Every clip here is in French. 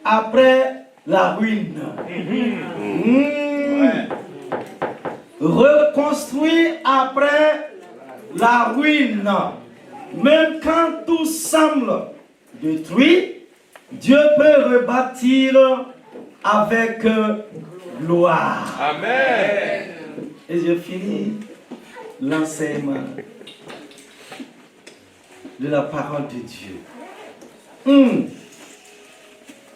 après la ruine. Reconstruire après la ruine. Même quand tout semble détruit, Dieu peut rebâtir avec gloire. Amen. Et je finis l'enseignement de la parole de Dieu.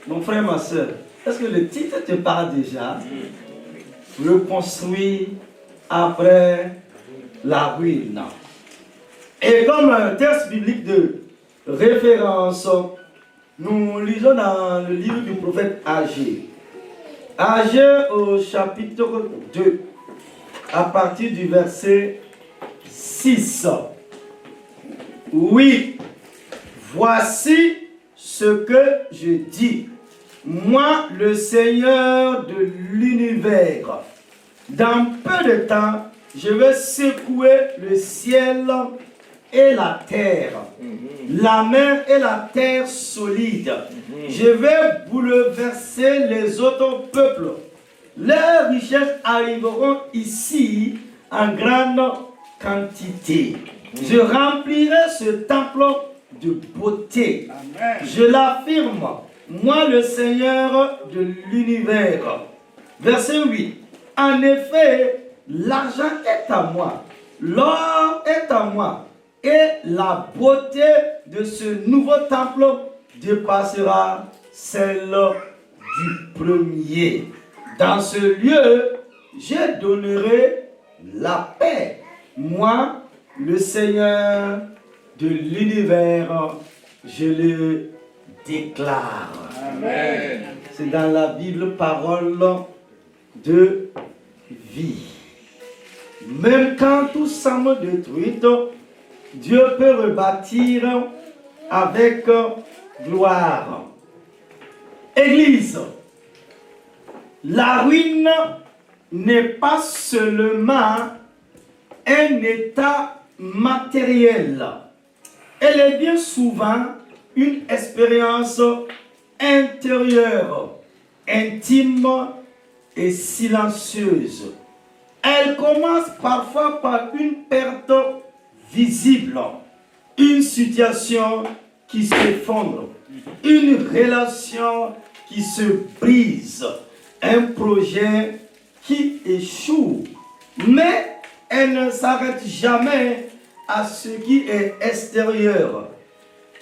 Mon frère, ma soeur, est-ce que le titre te parle déjà? Reconstruire après la ruine. Et comme texte biblique de référence, nous lisons dans le livre du prophète Agé. Agé au chapitre 2, à partir du verset 6. Oui, voici ce que je dis. Moi, le Seigneur de l'univers, dans peu de temps, je vais secouer le ciel et la terre, la mer et la terre solide. Je vais bouleverser les autres peuples. Leurs richesses arriveront ici en grande quantité. Je remplirai ce temple de beauté. Je l'affirme, moi le Seigneur de l'univers. Verset 8. En effet, l'argent est à moi, l'or est à moi, et la beauté de ce nouveau temple dépassera celle du premier. Dans ce lieu, je donnerai la paix. Moi, le Seigneur de l'univers, je le déclare. Amen. C'est dans la Bible parole de vie. Même quand tout semble détruit, Dieu peut rebâtir avec gloire. Église, la ruine n'est pas seulement un état matériel. Elle est bien souvent une expérience intérieure, intime et silencieuse. Elle commence parfois par une perte visible, une situation qui s'effondre, une relation qui se brise, un projet qui échoue. Mais elle ne s'arrête jamais à ce qui est extérieur.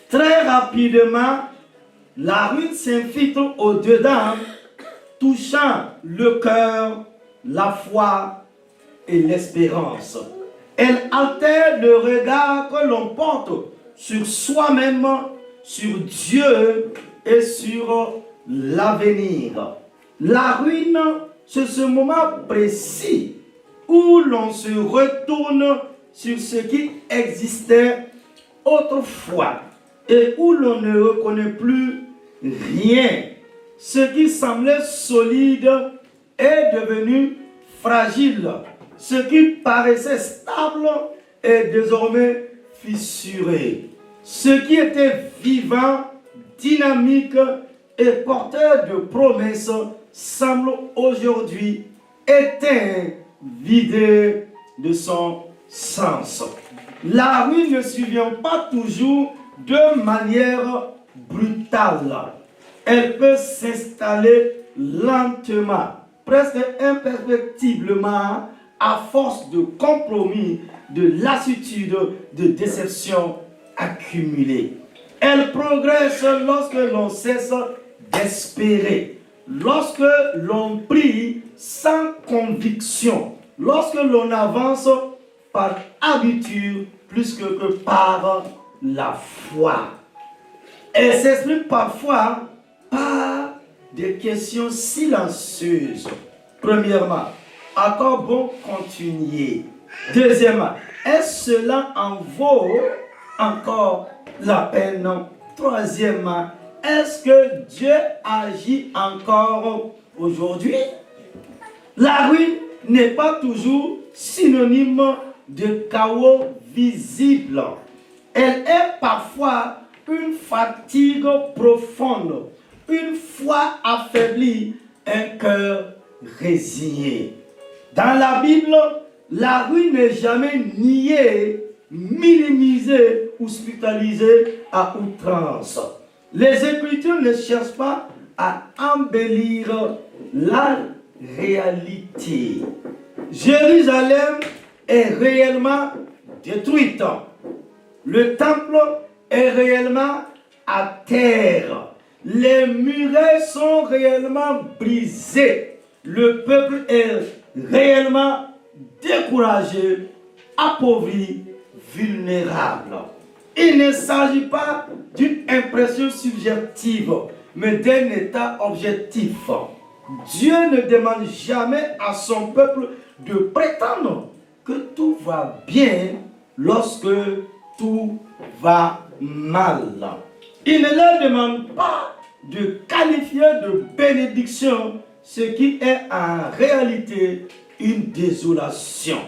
Très rapidement, la ruine s'infiltre au-dedans, touchant le cœur, la foi et l'espérance. Elle altère le regard que l'on porte sur soi-même, sur Dieu et sur l'avenir. La ruine, c'est ce moment précis où l'on se retourne sur ce qui existait autrefois et où l'on ne reconnaît plus rien. Ce qui semblait solide est devenu fragile. Ce qui paraissait stable est désormais fissuré. Ce qui était vivant, dynamique et porteur de promesses semble aujourd'hui éteint, vidé de son sens. La ruine ne survient pas toujours de manière brutale. Elle peut s'installer lentement, presque imperceptiblement, à force de compromis, de lassitude, de déception accumulée. Elle progresse lorsque l'on cesse d'espérer, lorsque l'on prie sans conviction, lorsque l'on avance par habitude plus que par la foi. Elle s'exprime parfois par des questions silencieuses. Premièrement, à-t-on bon continuer? Deuxièmement, est-ce cela en vaut encore la peine? Troisièmement, est-ce que Dieu agit encore aujourd'hui? La ruine n'est pas toujours synonyme de chaos visible. Elle est parfois une fatigue profonde, une foi affaiblie, un cœur résigné. Dans la Bible, la ruine n'est jamais niée, minimisée ou spiritualisée à outrance. Les Écritures ne cherchent pas à embellir la réalité. Jérusalem est réellement détruite. Le temple est réellement à terre. Les murailles sont réellement brisées. Le peuple est réellement découragé, appauvri, vulnérable. Il ne s'agit pas d'une impression subjective, mais d'un état objectif. Dieu ne demande jamais à son peuple de prétendre que tout va bien lorsque tout va mal. Il ne leur demande pas de qualifier de bénédiction ce qui est en réalité une désolation.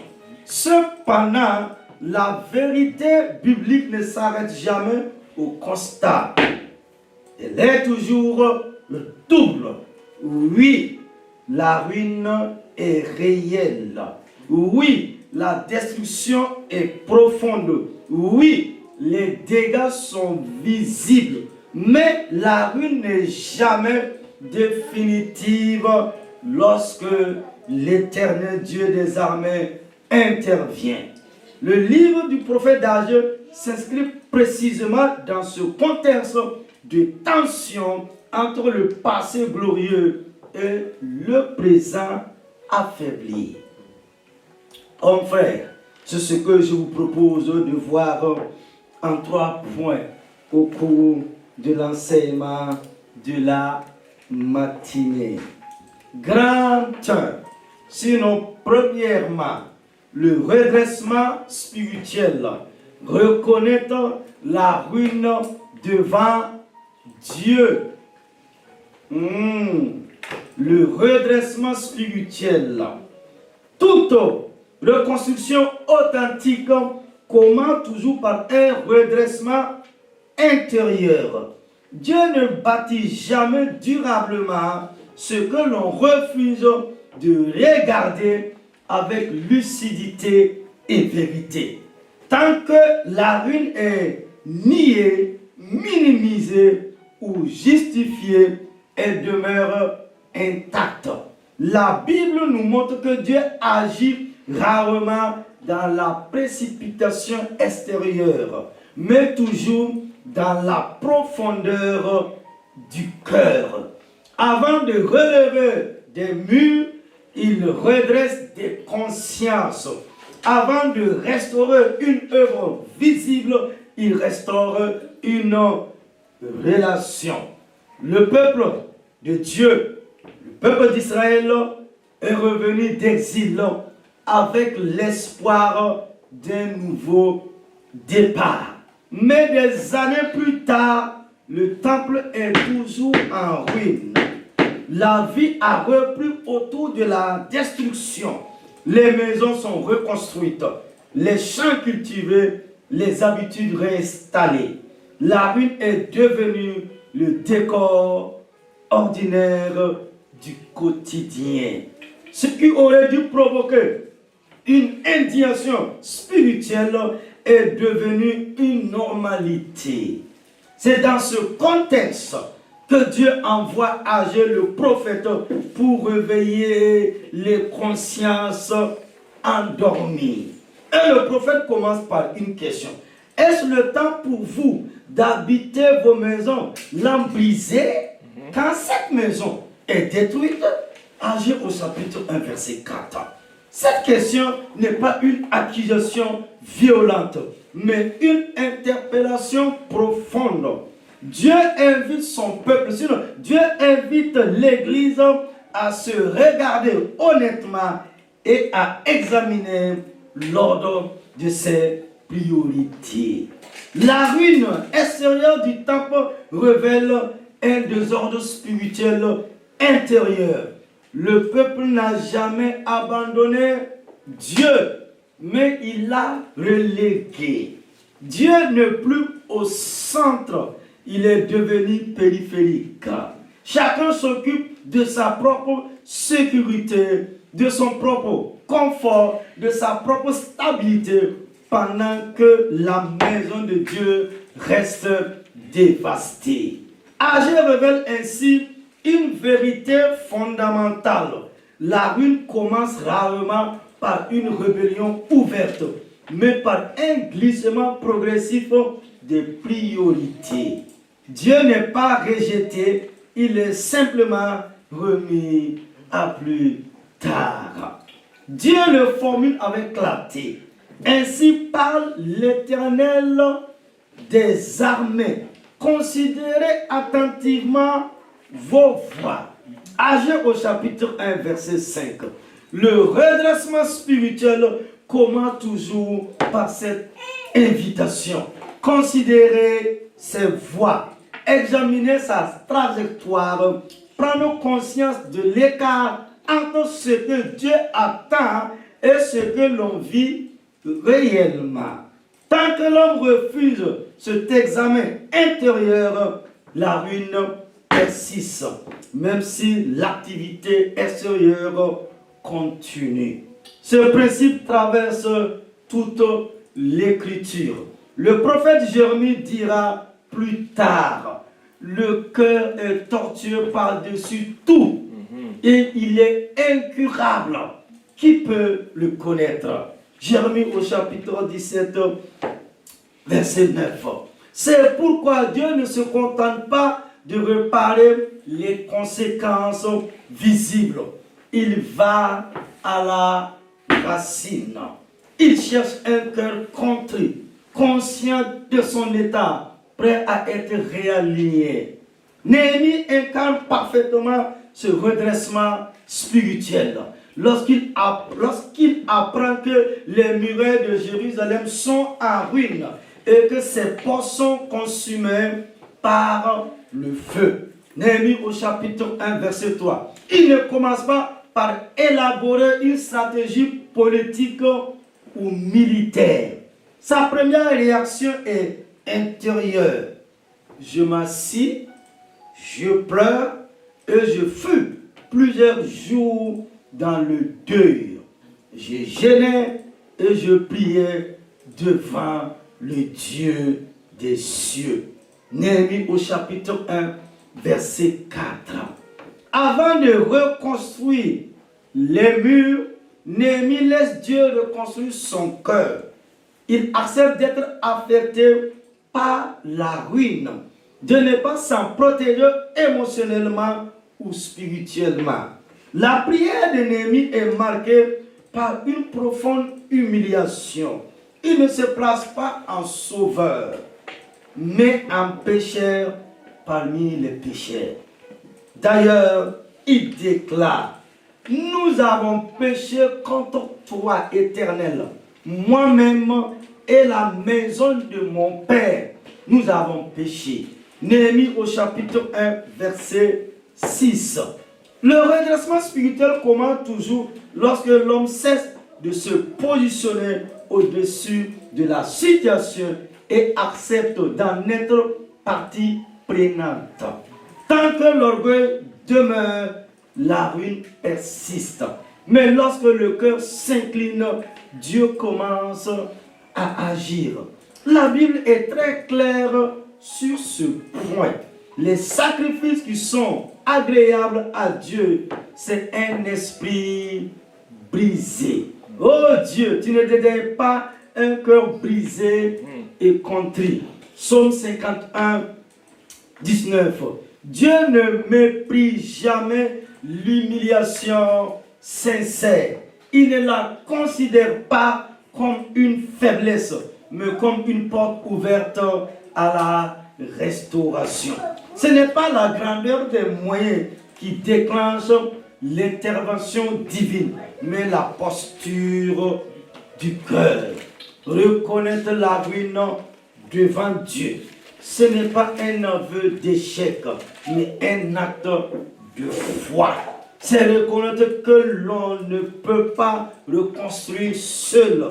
Cependant, la vérité biblique ne s'arrête jamais au constat. Elle est toujours le double. Oui, la ruine est réelle. Oui, la destruction est profonde. Oui, les dégâts sont visibles. Mais la ruine n'est jamais définitive lorsque l'Éternel Dieu des armées intervient. Le livre du prophète Agé s'inscrit précisément dans ce contexte de tension entre le passé glorieux et le présent affaibli. Mon frère, c'est ce que je vous propose de voir en 3 points au cours de l'enseignement de la matinée. Grand 1. Sinon, premièrement, le redressement spirituel. Reconnaître la ruine devant Dieu. Le redressement spirituel. Toute reconstruction authentique commence toujours par un redressement intérieur. Dieu ne bâtit jamais durablement ce que l'on refuse de regarder avec lucidité et vérité. Tant que la ruine est niée, minimisée ou justifiée, elle demeure intacte. La Bible nous montre que Dieu agit rarement dans la précipitation extérieure, mais toujours dans la profondeur du cœur. Avant de relever des murs, il redresse des consciences. Avant de restaurer une œuvre visible, il restaure une relation. Le peuple de Dieu, le peuple d'Israël est revenu d'exil avec l'espoir d'un nouveau départ. Mais des années plus tard, le temple est toujours en ruine. La vie a repris autour de la destruction. Les maisons sont reconstruites, les champs cultivés, les habitudes réinstallées. La ruine est devenue le décor ordinaire du quotidien. Ce qui aurait dû provoquer une indignation spirituelle est devenu une normalité. C'est dans ce contexte que Dieu envoie Agé le prophète pour réveiller les consciences endormies. Et le prophète commence par une question. Est-ce le temps pour vous d'habiter vos maisons lambrisées quand cette maison est détruite? Agé au chapitre 1, verset 4. Cette question n'est pas une accusation violente, mais une interpellation profonde. Dieu invite son peuple, sinon Dieu invite l'Église à se regarder honnêtement et à examiner l'ordre de ses priorités. La ruine extérieure du temple révèle un désordre spirituel intérieur. Le peuple n'a jamais abandonné Dieu, mais il l'a relégué. Dieu n'est plus au centre, il est devenu périphérique. Chacun s'occupe de sa propre sécurité, de son propre confort, de sa propre stabilité, pendant que la maison de Dieu reste dévastée. Agé révèle ainsi une vérité fondamentale. La ruine commence rarement par une rébellion ouverte, mais par un glissement progressif des priorités. Dieu n'est pas rejeté, il est simplement remis à plus tard. Dieu le formule avec clarté. Ainsi parle l'Éternel des armées. Considérez attentivement vos voies. Agé au chapitre 1, verset 5. Le redressement spirituel commence toujours par cette invitation. Considérez ses voies. Examinez sa trajectoire. Prenons conscience de l'écart entre ce que Dieu attend et ce que l'on vit réellement. Tant que l'homme refuse cet examen intérieur, la ruine persiste, même si l'activité extérieure continue. Ce principe traverse toute l'écriture. Le prophète Jérémie dira plus tard, le cœur est tortueux par-dessus tout et il est incurable. Qui peut le connaître? Jérémie au chapitre 17, verset 9. C'est pourquoi Dieu ne se contente pas de réparer les conséquences visibles. Il va à la racine. Il cherche un cœur contrit, conscient de son état, prêt à être réaligné. Néhémie incarne parfaitement ce redressement spirituel. Lorsqu'il apprend que les murailles de Jérusalem sont en ruine et que ses portes sont consumées par le feu. Néhémie au chapitre 1, verset 3. Il ne commence pas par élaborer une stratégie politique ou militaire. Sa première réaction est intérieure. Je m'assis, je pleure et je fus plusieurs jours dans le deuil. Je jeûnais et je priais devant le Dieu des cieux. Néhémie au chapitre 1, verset 4. Avant de reconstruire les murs, Néhémie laisse Dieu reconstruire son cœur. Il accepte d'être affecté par la ruine, de ne pas s'en protéger émotionnellement ou spirituellement. La prière de Néhémie est marquée par une profonde humiliation. Il ne se place pas en sauveur, mais en pécheur parmi les pécheurs. D'ailleurs, il déclare: nous avons péché contre toi, Éternel, moi-même et la maison de mon Père, nous avons péché. Néhémie au chapitre 1, verset 6. Le redressement spirituel commence toujours lorsque l'homme cesse de se positionner au-dessus de la situation et accepte d'en être partie prenante. Tant que l'orgueil demeure, la ruine persiste. Mais lorsque le cœur s'incline, Dieu commence à agir. La Bible est très claire sur ce point. Les sacrifices qui sont agréables à Dieu, c'est un esprit brisé. Oh Dieu, tu ne dédaignes pas un cœur brisé et contrit. Psaume 51, 19. Dieu ne méprise jamais l'humiliation sincère. Il ne la considère pas comme une faiblesse, mais comme une porte ouverte à la restauration. Ce n'est pas la grandeur des moyens qui déclenche l'intervention divine, mais la posture du cœur. Reconnaître la ruine devant Dieu, ce n'est pas un aveu d'échec, mais un acte de foi. C'est reconnaître que l'on ne peut pas reconstruire seul.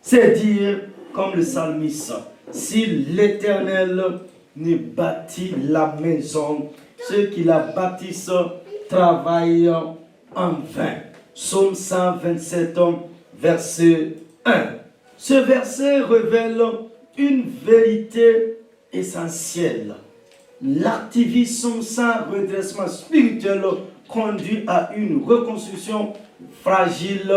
C'est dire, comme le psalmiste, si l'Éternel ne bâtit la maison, ceux qui la bâtissent travaillent en vain. Psaume 127, verset 1. Ce verset révèle une vérité essentielle. L'activisme sans redressement spirituel conduit à une reconstruction fragile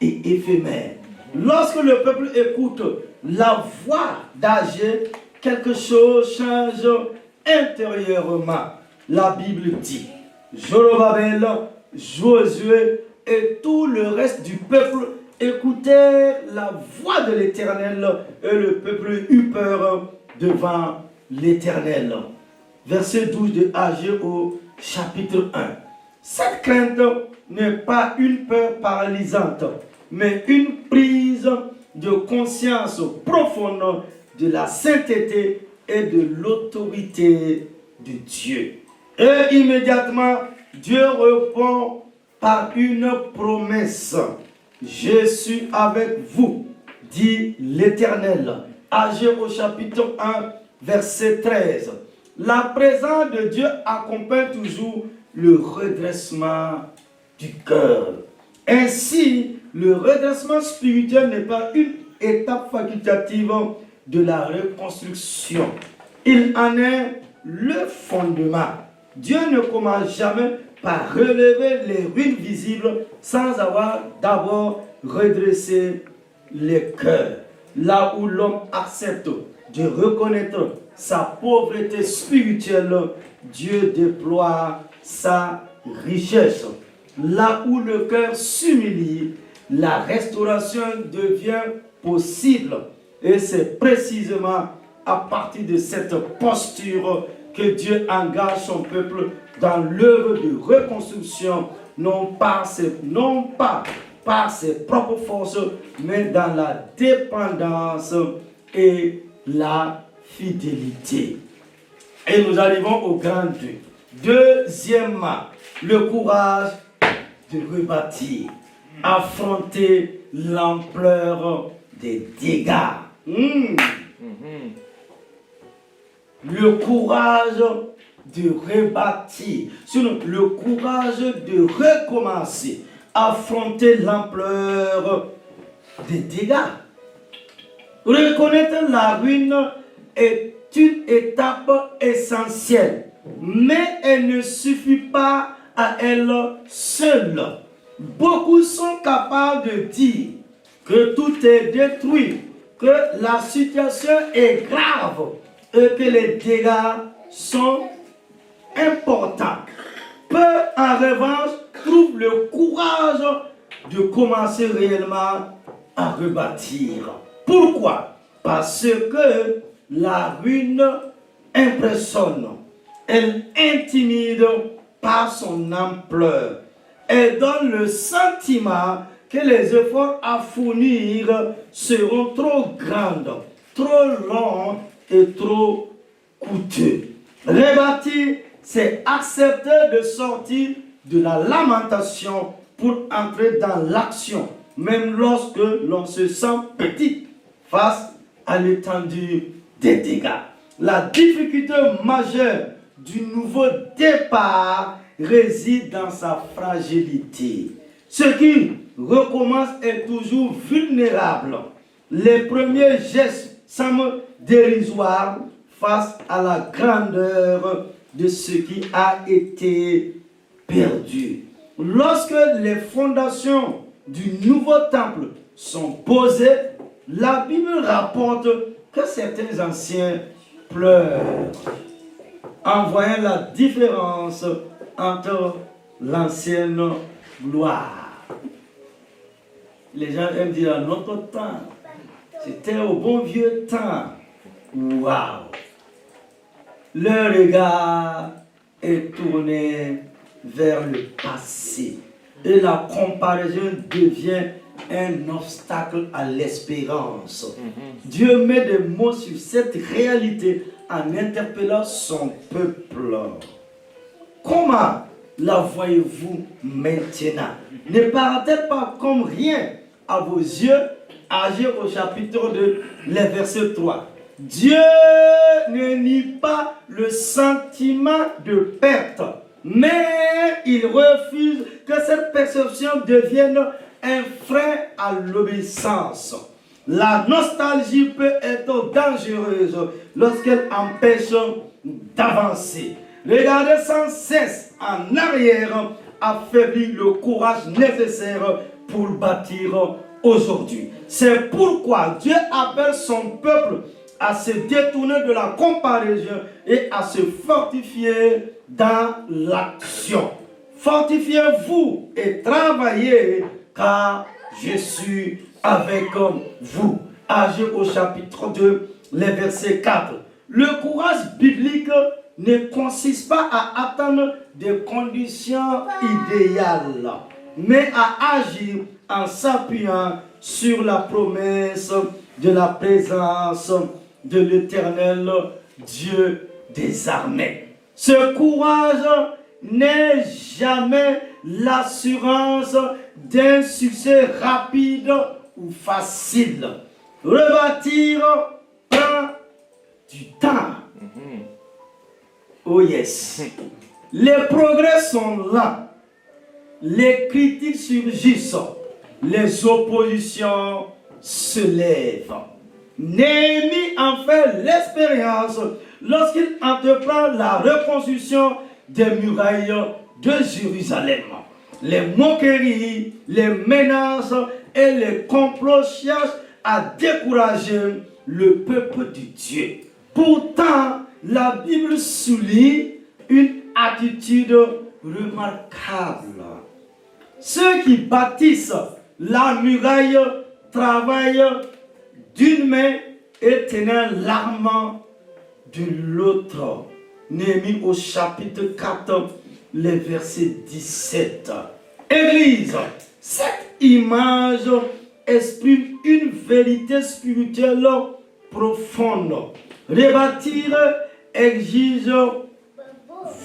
et éphémère. Lorsque le peuple écoute la voix d'Agé, quelque chose change intérieurement. La Bible dit, Zorobabel, Josué et tout le reste du peuple écoutèrent la voix de l'Éternel et le peuple eut peur devant l'Éternel. Verset 12 de Agé au chapitre 1. Cette crainte n'est pas une peur paralysante, mais une prise de conscience profonde de la sainteté et de l'autorité de Dieu. Et immédiatement, Dieu répond par une promesse. Je suis avec vous, dit l'Éternel. Agé au chapitre 1, verset 13. La présence de Dieu accompagne toujours le redressement du cœur. Ainsi, le redressement spirituel n'est pas une étape facultative de la reconstruction. Il en est le fondement. Dieu ne commence jamais par relever les ruines visibles sans avoir d'abord redressé les cœurs. Là où l'homme accepte de reconnaître sa pauvreté spirituelle, Dieu déploie sa richesse. Là où le cœur s'humilie, la restauration devient possible. Et c'est précisément à partir de cette posture que Dieu engage son peuple dans l'œuvre de reconstruction, non pas par ses propres forces, mais dans la dépendance et la fidélité. Et nous arrivons au grand 2. Deuxièmement, le courage de rebâtir, affronter l'ampleur des dégâts. Le courage de rebâtir, sinon le courage de recommencer, affronter l'ampleur des dégâts. Reconnaître la ruine est une étape essentielle, mais elle ne suffit pas à elle seule. Beaucoup sont capables de dire que tout est détruit, que la situation est grave et que les dégâts sont importants. Peu, en revanche, trouvent le courage de commencer réellement à rebâtir. Pourquoi? Parce que la ruine impressionne, elle intimide par son ampleur. Elle donne le sentiment que les efforts à fournir seront trop grands, trop longs et trop coûteux. Rebâtir, c'est accepter de sortir de la lamentation pour entrer dans l'action, même lorsque l'on se sent petit face à l'étendue des dégâts. La difficulté majeure du nouveau départ réside dans sa fragilité. Ce qui recommence est toujours vulnérable. Les premiers gestes semblent dérisoires face à la grandeur de ce qui a été perdu. Lorsque les fondations du nouveau temple sont posées, la Bible rapporte que certains anciens pleurent, en voyant la différence entre l'ancienne gloire. Les gens aiment dire à notre temps, c'était au bon vieux temps. Waouh! Le regard est tourné vers le passé et la comparaison devient un obstacle à l'espérance. Dieu met des mots sur cette réalité en interpellant son peuple. Comment la voyez-vous maintenant? Ne paraît-elle pas comme rien à vos yeux? Agé au chapitre 2, le verset 3. Dieu ne nie pas le sentiment de perte, mais il refuse que cette perception devienne un frein à l'obéissance. La nostalgie peut être dangereuse lorsqu'elle empêche d'avancer. Regarder sans cesse en arrière affaiblit le courage nécessaire pour bâtir aujourd'hui. C'est pourquoi Dieu appelle son peuple à se détourner de la comparaison et à se fortifier dans l'action. Fortifiez-vous et travaillez, car je suis avec vous. Agez au chapitre 2, les versets 4. Le courage biblique ne consiste pas à attendre des conditions idéales, mais à agir en s'appuyant sur la promesse de la présence de l'Éternel Dieu des armées. Ce courage n'est jamais l'assurance d'un succès rapide ou facile. Rebâtir prend du temps. Oh yes. Les progrès sont là. Les critiques surgissent. Les oppositions se lèvent. Néhémie en fait l'expérience lorsqu'il entreprend la reconstruction des murailles de Jérusalem. Les moqueries, les menaces et les complots cherchent à décourager le peuple de Dieu. Pourtant, la Bible souligne une attitude remarquable. Ceux qui bâtissent la muraille travaillent d'une main et tenant l'arme de l'autre. Néhémie au chapitre 4, les versets 17. Église, cette image exprime une vérité spirituelle profonde. Rebâtir exige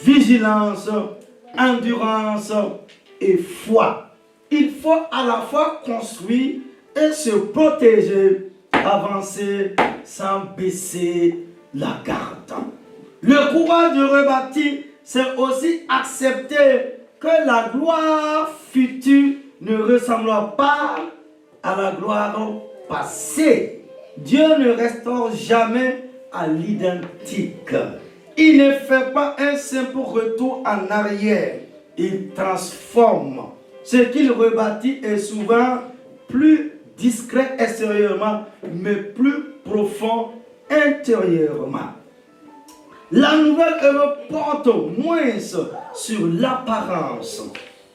vigilance, endurance et foi. Il faut à la fois construire et se protéger, avancer sans baisser la garde. Le courage de rebâtir, c'est aussi accepter que la gloire future ne ressemblera pas à la gloire passée. Dieu ne restaure jamais à l'identique. Il ne fait pas un simple retour en arrière. Il transforme. Ce qu'il rebâtit est souvent plus discret extérieurement, mais plus profond intérieurement. La nouvelle œuvre porte moins sur l'apparence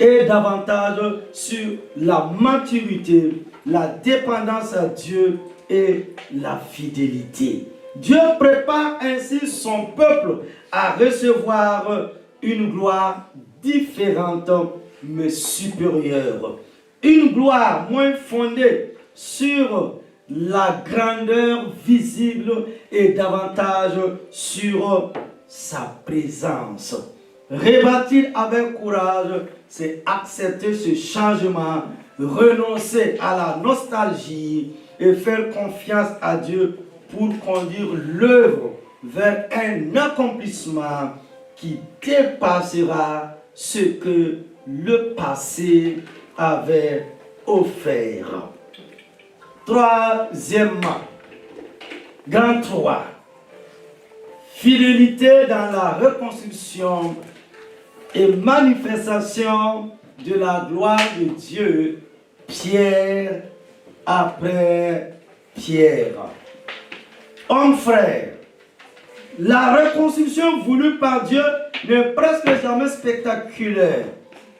et davantage sur la maturité, la dépendance à Dieu et la fidélité. Dieu prépare ainsi son peuple à recevoir une gloire différente mais supérieure. Une gloire moins fondée sur la grandeur visible et davantage sur sa présence. Rebâtir avec courage, c'est accepter ce changement, renoncer à la nostalgie et faire confiance à Dieu pour conduire l'œuvre vers un accomplissement qui dépassera ce que le passé avait offert. Troisièmement, grand 3, fidélité dans la reconstruction et manifestation de la gloire de Dieu, pierre après pierre. Hommes frères, la reconstruction voulue par Dieu n'est presque jamais spectaculaire.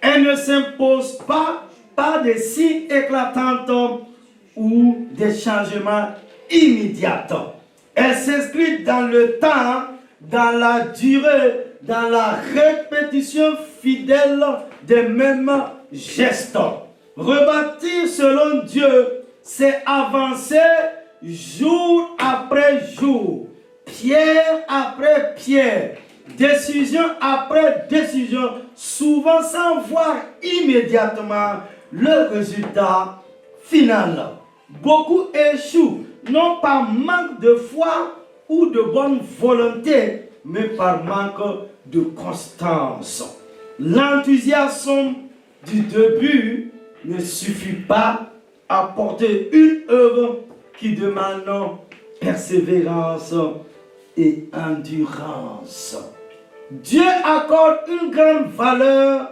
Elle ne s'impose pas par des signes éclatants ou des changements immédiats. Elle s'inscrit dans le temps, dans la durée, dans la répétition fidèle des mêmes gestes. Rebâtir selon Dieu, c'est avancer jour après jour, pierre après pierre, décision après décision, souvent sans voir immédiatement le résultat final. Beaucoup échouent, non par manque de foi ou de bonne volonté, mais par manque de constance. L'enthousiasme du début ne suffit pas à porter une œuvre qui demande persévérance et endurance. Dieu accorde une grande valeur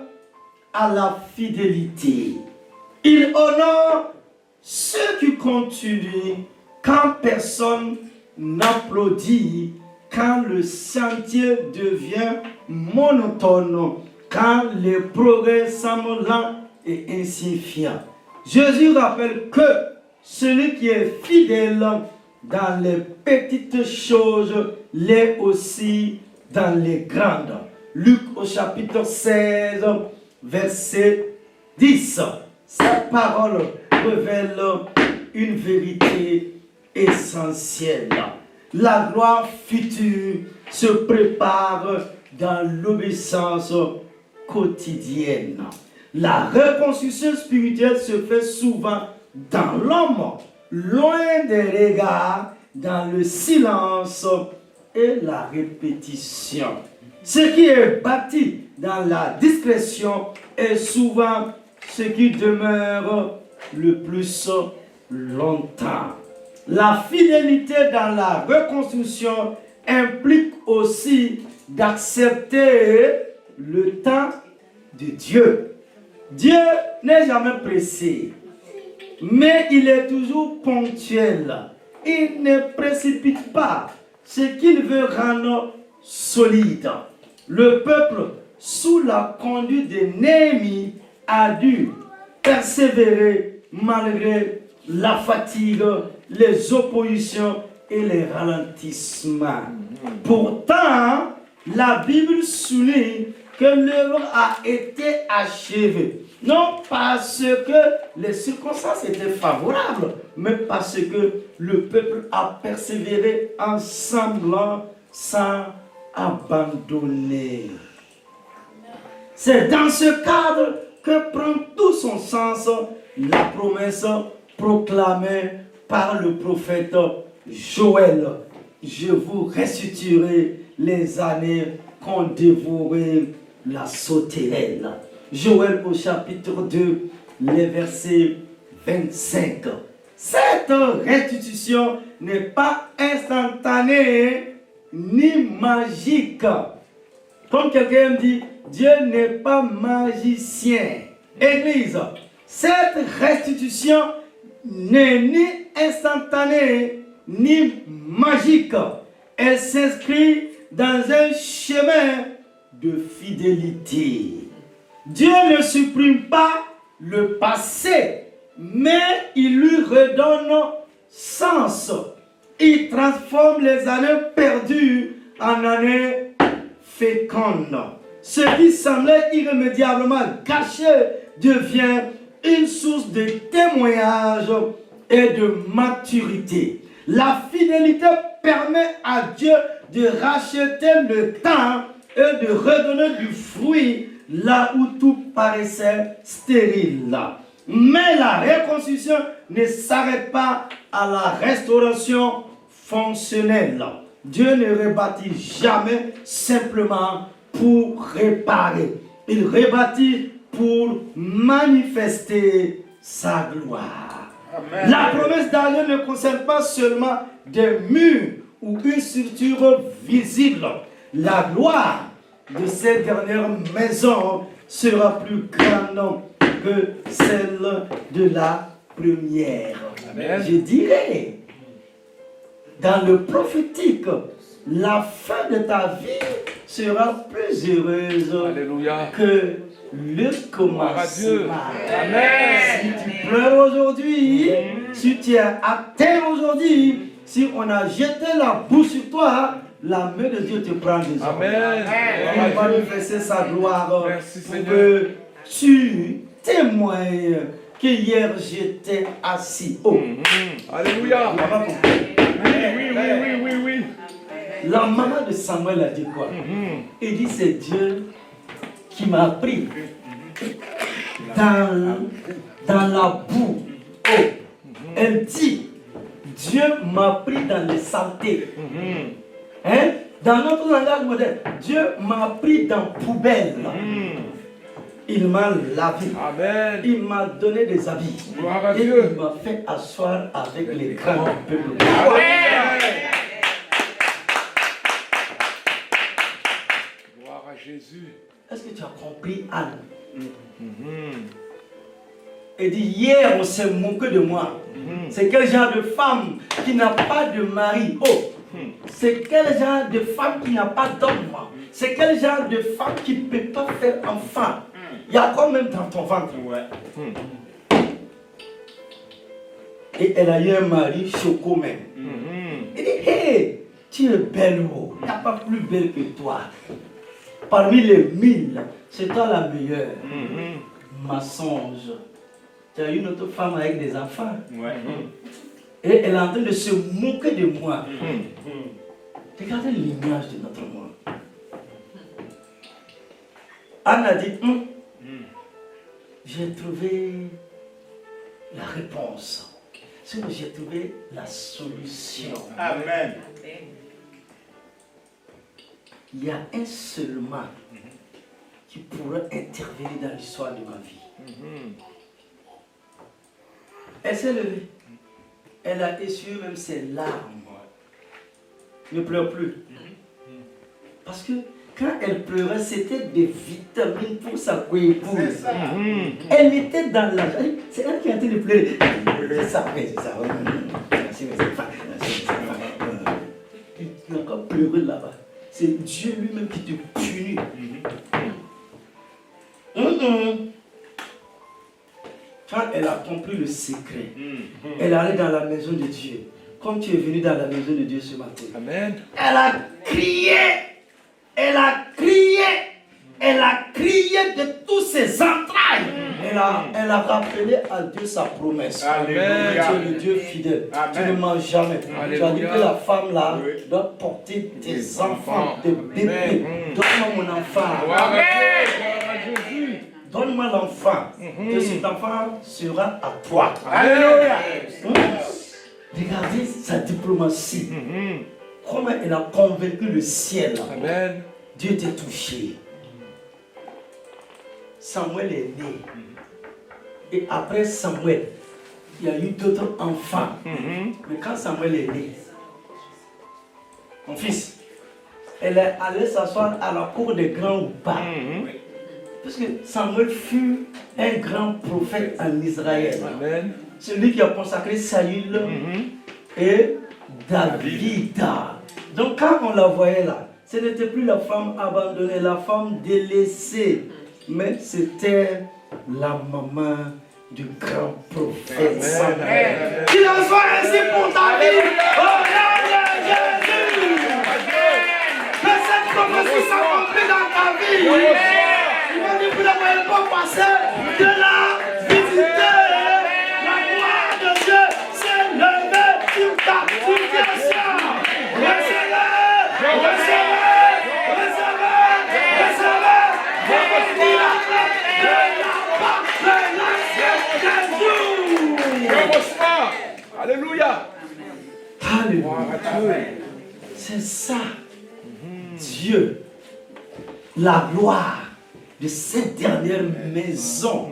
à la fidélité. Il honore ceux qui continuent quand personne n'applaudit, quand le sentier devient monotone, quand les progrès semblent lents et insignifiants. Jésus rappelle que celui qui est fidèle dans les petites choses l'est aussi dans les grandes. Luc au chapitre 16, verset 10. Cette parole révèle une vérité essentielle. La gloire future se prépare dans l'obéissance quotidienne. La reconstruction spirituelle se fait souvent dans l'homme, loin des regards, dans le silence et la répétition. Ce qui est bâti dans la discrétion est souvent ce qui demeure le plus longtemps. La fidélité dans la reconstruction implique aussi d'accepter le temps de Dieu. Dieu n'est jamais pressé, mais il est toujours ponctuel. Il ne précipite pas ce qu'il veut rendre solide. Le peuple, sous la conduite de Néhémie, a dû persévérer malgré la fatigue, les oppositions et les ralentissements. Pourtant, la Bible souligne que l'œuvre a été achevée. Non parce que les circonstances étaient favorables, mais parce que le peuple a persévéré ensemble sans abandonner. C'est dans ce cadre que prend tout son sens la promesse proclamée par le prophète Joël. Je vous restituerai les années qu'ont dévoré la sauterelle. Joël au chapitre 2, les versets 25. Cette restitution n'est pas instantanée ni magique. Comme quelqu'un me dit, Dieu n'est pas magicien. Église, cette restitution n'est ni instantanée ni magique. Elle s'inscrit dans un chemin de fidélité. Dieu ne supprime pas le passé, mais il lui redonne sens. Il transforme les années perdues en années fécondes. Ce qui semblait irrémédiablement gâché devient une source de témoignage et de maturité. La fidélité permet à Dieu de racheter le temps et de redonner du fruit là où tout paraissait stérile. Mais la reconstruction ne s'arrête pas à la restauration fonctionnelle. Dieu ne rebâtit jamais simplement pour réparer. Il rebâtit pour manifester sa gloire. Amen. La promesse d'Adieu ne concerne pas seulement des murs ou une structure visible. La gloire de cette dernière maison sera plus grande que celle de la première. Amen. Je dirais, dans le prophétique, la fin de ta vie sera plus heureuse Alléluia. Que le commencement. Amen. Si tu pleures aujourd'hui, si tu es à terre aujourd'hui, si on a jeté la boue sur toi, la main de Dieu te prend désormais. Amen. Il va manifester sa gloire. Merci, pour Seigneur. Que tu témoignes que hier j'étais assis haut. Alléluia. Oui. La maman de Samuel a dit quoi? Il dit c'est Dieu qui m'a pris dans la boue. Elle dit Dieu m'a pris dans les saletés. Hein? Dans notre langage moderne, Dieu m'a pris dans poubelle. Il m'a lavé. Amen. Il m'a donné des habits. Gloire à Et Dieu. il m'a fait asseoir avec les grands peuples. Gloire à Jésus. Est-ce que tu as compris, Anne? Elle dit, hier on s'est moqué de moi. C'est quel genre de femme qui n'a pas de mari? Oh, c'est quel genre de femme qui n'a pas d'homme? C'est quel genre de femme qui ne peut pas faire enfant? Il y a quoi même dans ton ventre? Et elle a eu un mari choco même. Elle dit, hé, tu es belle, oh. Il n'y a pas plus belle que toi. Parmi les 1000, c'est toi la meilleure. Mensonge. Tu as une autre femme avec des enfants. Et elle est en train de se moquer de moi. Regardez l'image de notre monde. Anne a dit, j'ai trouvé la réponse. Sinon, j'ai trouvé la solution. Amen. Il y a un seulement qui pourrait intervenir dans l'histoire de ma vie. Elle s'est levée. Elle a essuyé même ses larmes. Ne pleure plus. Parce que quand elle pleurait, c'était des vitamines pour sa coépouse. Elle était dans la... C'est elle qui a été de pleurer. C'est ça, c'est ça. Tu n'as encore pleuré là-bas. C'est Dieu lui-même qui te punit. Quand elle a compris le secret, elle allait dans la maison de Dieu. Comme tu es venu dans la maison de Dieu ce matin. Amen. Elle a crié. Elle a crié. Elle a crié de tous ses entrailles. Elle a rappelé à Dieu sa promesse. Alléluia. Tu es le Dieu fidèle. Amen. Tu ne mens jamais. Alléluia. Tu as dit que la femme là Oui. doit porter des Des enfants, enfants. des bébés. Amen. Donne-moi mon enfant. Gloire à Dieu. Gloire à Jésus. Donne-moi l'enfant. Que cet enfant sera à toi. Alléluia. Regardez sa diplomatie. Comment elle a convaincu le ciel. Amen. Dieu t'a touché. Samuel est né. Et après Samuel, il y a eu d'autres enfants. Mais quand Samuel est né, mon fils, elle est allée s'asseoir à la cour des grands ou pas. Parce que Samuel fut un grand prophète en Israël. Amen. Celui qui a consacré Saül et David. Donc quand on la voyait là, ce n'était plus la femme abandonnée, la femme délaissée, mais c'était la maman du grand prophète Samuel. Qu'il en soit ainsi pour ta vie. Au nom de Jésus. Que cette prophétie s'accomplit dans ta vie. Il va dire que vous n'avez pas passé de la visiter. La gloire de Dieu s'est levée sur ta situation. Recevez, recevez, recevez, recevez. Votre miracle de la part de l'ancien Jésus. Que reçoit. Alléluia. Alléluia. Gloire à Dieu. C'est ça. Dieu, la gloire de cette dernière maison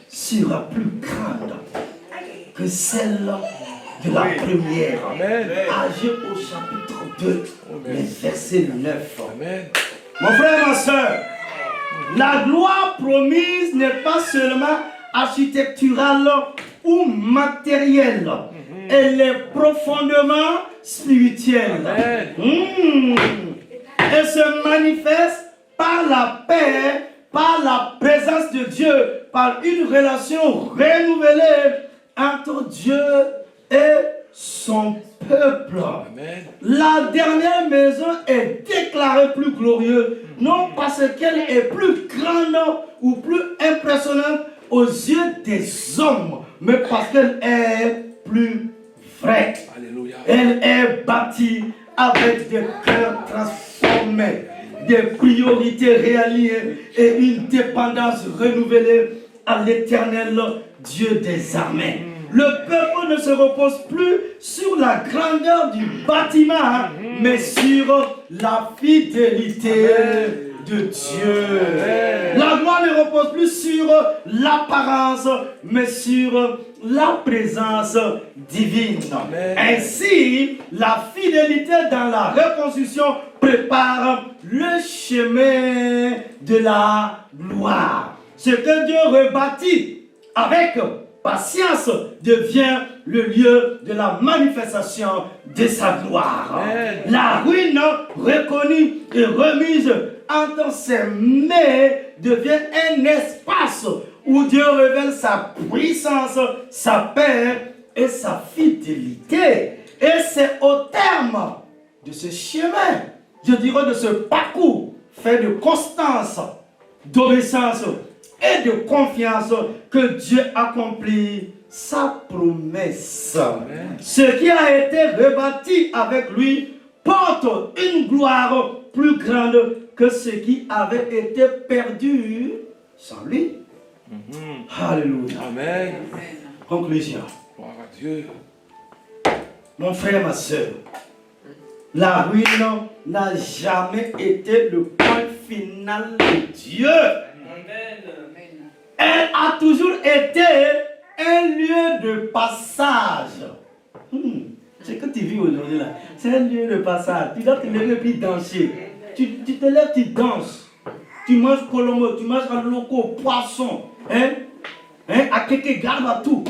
sera plus grande que celle de la première. Amen. Agir au chapitre 2, le verset 9. Amen. Mon frère, ma soeur, la gloire promise n'est pas seulement architecturale ou matérielle. Elle est profondément spirituelle. Amen. Elle se manifeste par la paix, par la présence de Dieu, par une relation renouvelée entre Dieu et son peuple. Amen. La dernière maison est déclarée plus glorieuse, non parce qu'elle est plus grande ou plus impressionnante aux yeux des hommes, mais parce qu'elle est plus vraie. Alléluia. Elle est bâtie avec des cœurs transformés, des priorités réalisées et une dépendance renouvelée à l'éternel Dieu des armées. Le peuple ne se repose plus sur la grandeur du bâtiment, mais sur la fidélité de Dieu. La gloire ne repose plus sur l'apparence, mais sur la présence divine. Ainsi, la fidélité dans la reconstruction prépare le chemin de la gloire. Ce que Dieu rebâtit avec patience devient le lieu de la manifestation de sa gloire. La ruine reconnue et remise entre ses mains devient un espace où Dieu révèle sa puissance, sa paix et sa fidélité. Et c'est au terme de ce chemin, je dirais de ce parcours fait de constance, d'obéissance et de confiance que Dieu accomplit sa promesse. Amen. Ce qui a été rebâti avec lui porte une gloire plus grande que ce qui avait été perdu sans lui. Alléluia. Amen. Conclusion. Gloire à Dieu. Mon frère, ma soeur, la ruine n'a jamais été le point final de Dieu. Elle a toujours été un lieu de passage. Ce que tu vis aujourd'hui là, c'est un lieu de passage. Tu dois te lever puis danser. Tu te lèves, tu danses. Tu manges colombo, tu manges un loco, poisson. À quelques garde à tout.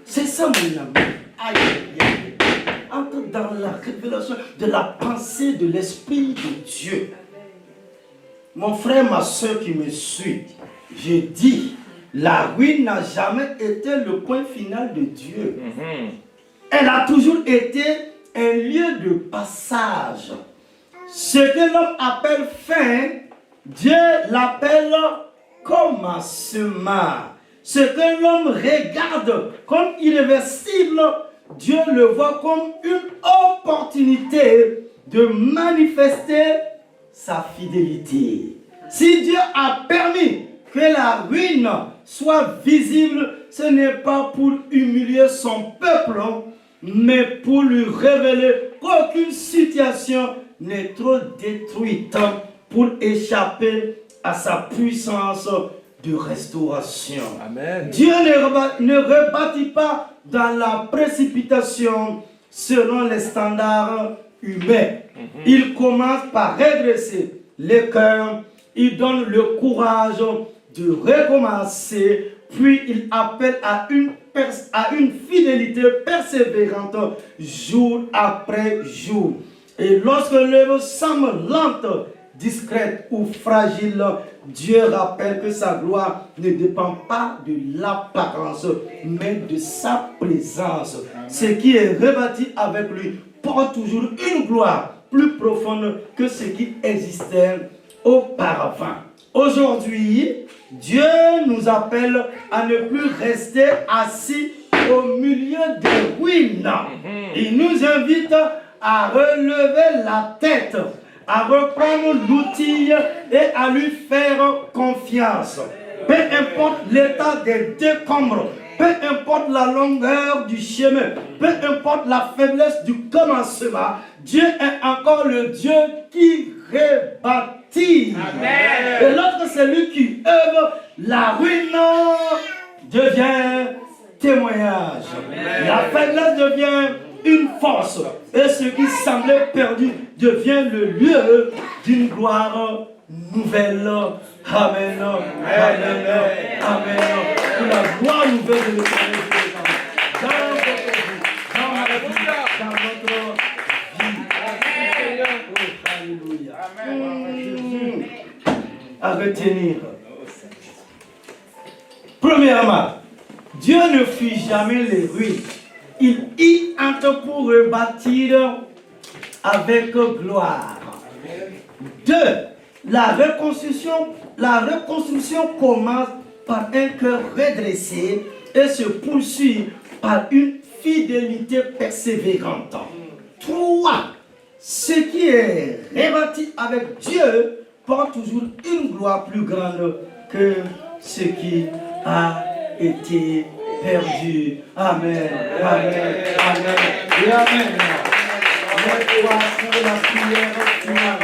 C'est ça mon ami. Aïe, aïe. Entre dans la révélation de la pensée de l'Esprit de Dieu. Mon frère, ma soeur qui me suit, je dis, la ruine n'a jamais été le point final de Dieu. Elle a toujours été un lieu de passage. Ce que l'homme appelle fin, Dieu l'appelle commencement. Ce que l'homme regarde comme irréversible, Dieu le voit comme une opportunité de manifester sa fidélité. Si Dieu a permis que la ruine soit visible, ce n'est pas pour humilier son peuple, mais pour lui révéler qu'aucune situation n'est trop détruite pour échapper à sa puissance de restauration. Amen. Dieu ne rebâtit pas dans la précipitation selon les standards humains. Il commence par redresser les cœurs, il donne le courage de recommencer, puis il appelle à une fidélité persévérante jour après jour. Et lorsque l'œuvre semble lente, discrète ou fragile, Dieu rappelle que sa gloire ne dépend pas de l'apparence, mais de sa présence. Ce qui est rebâti avec lui porte toujours une gloire plus profonde que ce qui existait auparavant. Aujourd'hui, Dieu nous appelle à ne plus rester assis au milieu des ruines. Il nous invite à relever la tête, à reprendre l'outil et à lui faire confiance. Peu importe l'état des décombres, peu importe la longueur du chemin, peu importe la faiblesse du commencement, Dieu est encore le Dieu qui rebâtit. Amen. Et lorsque c'est lui qui œuvre, la ruine devient témoignage. Amen. La faiblesse devient une force. Et ce qui semblait perdu devient le lieu d'une gloire nouvelle. Amen. Amen. Amen. Pour la gloire nouvelle de l'Éternel dans votre vie, dans votre vie. Alléluia. À retenir. Premièrement, Dieu ne fuit jamais les ruines. Il y entre pour rebâtir avec gloire. 2. La reconstruction commence par un cœur redressé et se poursuit par une fidélité persévérante. 3. Ce qui est rebâti avec Dieu porte toujours une gloire plus grande que ce qui a été perdu. Amen. Amen. Amen. Et amen. Notre foi pour la prière finale.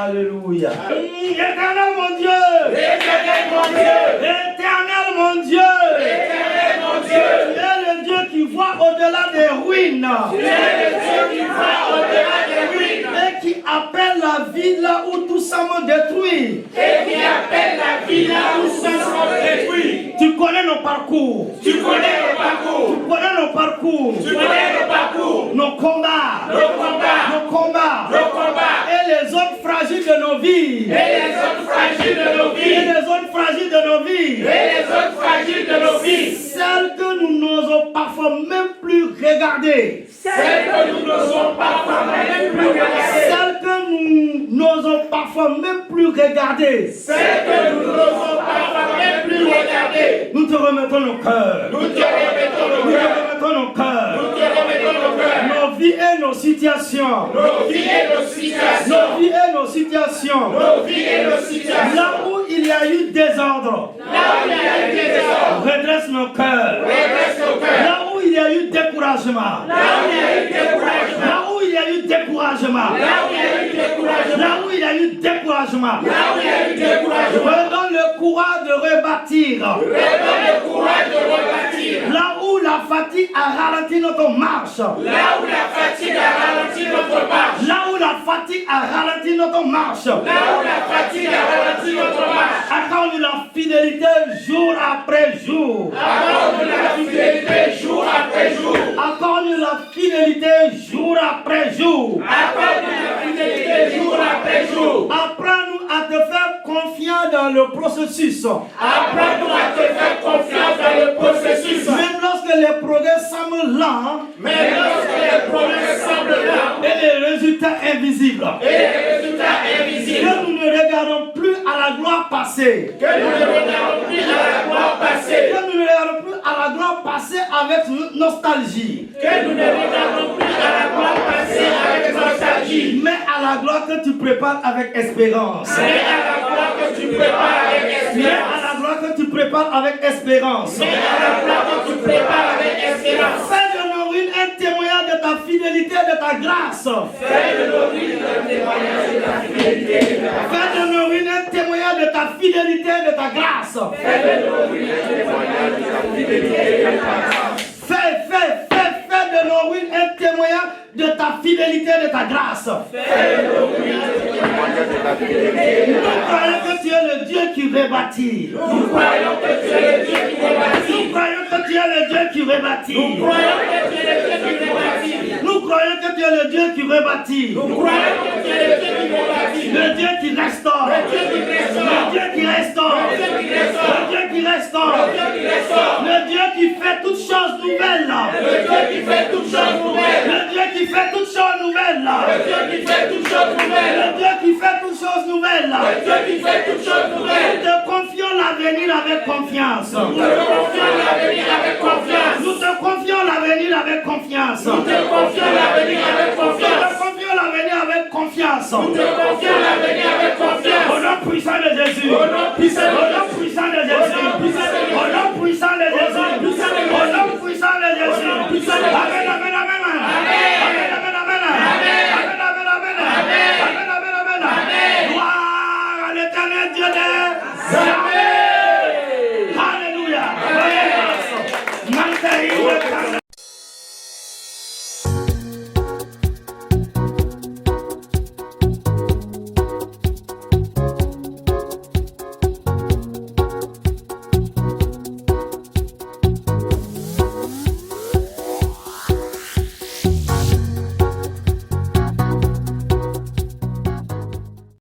Alléluia. Éternel mon Dieu. Éternel mon Dieu. Éternel mon Dieu. Éternel mon Dieu. Tu es le Dieu qui voit au-delà des ruines. Tu es le Dieu qui va au-delà des ruines. Et qui appelle la vie là où tout semble détruit. Et qui appelle la vie là où ça se détruit. Tu connais nos parcours. Tu connais le parcours. Tu connais nos parcours. Tu connais le parcours. Nos combats. Nos combats. Nos combats. Nos combats. Et les zones fragiles de nos vies. Et les zones fragiles de nos Et vies. les zones fragiles de nos vies. Et les zones fragiles de nos vies. Celles que nous n'osons parfois même plus regarder. Celles que nous n'osons parfois même plus regarder. Celles que nous n'osons parfois même plus regarder. Celles que nous n'osons parfois même plus regarder. Nous te remettons nos cœurs. Nous te remettons nos Nous te cœurs. remettons nos cœurs. Nous te remettons nos cœurs. Nos vies et nos situations. Nos vies et nos situations. Nos vies et nos situations. Nos vies et nos situations. Là où il y a eu désordre. Là où il y a eu des désordres. Redresse nos cœurs. Redresse nos cœurs. Là où il y a eu découragement. Là où il y a eu découragement. Là où il y a eu découragement. Là où il y a eu découragement. Là où il y a eu découragement. Là où il y a eu découragement. Redonne le courage de rebâtir. Redonne le courage de rebâtir. Là où la fatigue a ralenti notre marche. Là où la fatigue a ralenti notre marche. Là où la fatigue a ralenti notre marche. Là où la fatigue a ralenti notre marche. Accorde la fidélité jour après jour. Accorde la fidélité jour après jour. Accorde la fidélité jour après jour. Accorde la fidélité jour après jour. Apprends-nous à te faire confiance dans le processus. Apprends-nous à te faire confiance dans le processus. Même lorsque les progrès semblent lents Mais lorsque les progrès semblent lents et les résultats invisibles. et les résultats invisibles, Que nous ne regardons plus à la gloire passée. que nous ne regardons plus à la gloire passée, Que nous ne regardons plus à la gloire passée avec nostalgie. que nous ne regardons plus à la gloire passée avec nostalgie, Mais à la gloire que tu prépares avec espérance. mais à la gloire que tu prépares avec Mais à espérance. la gloire que tu prépares avec espérance. Mais à la gloire que tu prépares avec espérance. Fais de nos ruines un témoignage de ta fidélité et de ta grâce. Fais de nos vies un témoignage de ta fidélité et de ta grâce. Fais de nos ruines un témoignage de ta fidélité et de ta grâce. Fais de nos vies un témoignage de ta fidélité et de ta grâce. Fais de nos ruines un témoignage de ta fidélité et de ta grâce. Fais de nos vies un témoignage de ta fidélité et de ta Nous grâce. croyons que tu es le Dieu qui rebâtit. Nous croyons que tu es le Dieu qui rebâtit. Nous croyons que tu es le Dieu qui rebâtit. Nous croyons que tu es le Dieu qui rebâtit. Nous croyons que tu es le Dieu qui rebâtit. Nous croyons que tu es le Dieu qui rebâtit. Le Dieu qui restaure. Le Dieu qui restaure. Le Dieu qui restaure. Le Dieu qui restaure. Le Dieu qui restaure. Le Dieu qui restaure. Le Dieu qui fait toutes choses nouvelles. Le Dieu qui fait toutes choses nouvelles. Le Dieu qui fait toutes choses nouvelles. Le Dieu qui fait toutes choses nouvelles. Le Dieu qui fait toutes choses nouvelles. Le Dieu qui fait toutes choses Nous nouvelles. te confions l'avenir avec confiance. Nous te confions l'avenir avec confiance. Nous te confions l'avenir avec confiance. Nous te confions l'avenir avec Nous te confiance. confions l'avenir avec confiance. Nous te confions l'avenir avec Au confiance. nom puissant de Jésus. Au nom puissant Au de nom puissant de Jésus. Au nom puissant de Jésus. Au nom puissant de Jésus. Amen, amen, amen. Amen, amen, amen. Amen, amen, amen. Amen, amen, amen. Gloire à l'éternel Dieu des armées.